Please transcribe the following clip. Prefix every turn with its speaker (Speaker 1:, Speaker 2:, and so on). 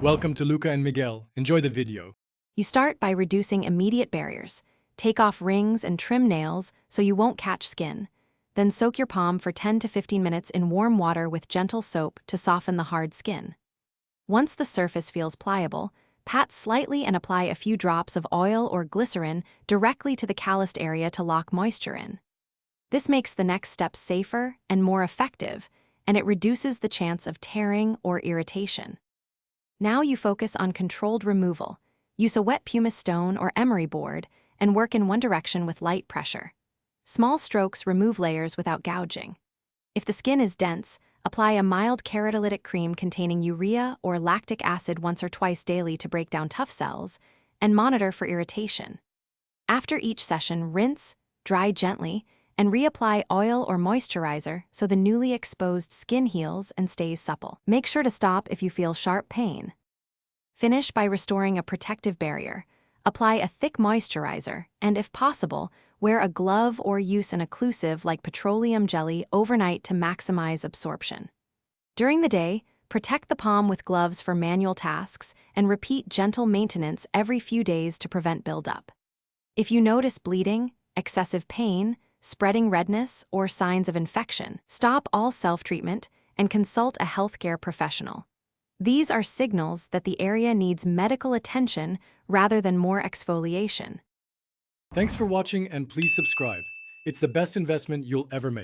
Speaker 1: Welcome to Luca and Miguel. Enjoy the video.
Speaker 2: You start by reducing immediate barriers. Take off rings and trim nails so you won't catch skin. Then soak your palm for 10 to 15 minutes in warm water with gentle soap to soften the hard skin. Once the surface feels pliable, pat slightly and apply a few drops of oil or glycerin directly to the calloused area to lock moisture in. This makes the next step safer and more effective, and it reduces the chance of tearing or irritation. Now you focus on controlled removal. Use a wet pumice stone or emery board and work in one direction with light pressure. Small strokes remove layers without gouging. If the skin is dense, apply a mild keratolytic cream containing urea or lactic acid once or twice daily to break down tough cells, and monitor for irritation. After each session, rinse, dry gently, and reapply oil or moisturizer so the newly exposed skin heals and stays supple. Make sure to stop if you feel sharp pain. Finish by restoring a protective barrier. Apply a thick moisturizer, and if possible, wear a glove or use an occlusive like petroleum jelly overnight to maximize absorption. During the day, protect the palm with gloves for manual tasks and repeat gentle maintenance every few days to prevent buildup. If you notice bleeding, excessive pain, spreading redness, or signs of infection, stop all self-treatment and consult a healthcare professional. These are signals that the area needs medical attention rather than more exfoliation.
Speaker 1: Thanks for watching and please subscribe. It's the best investment you'll ever make.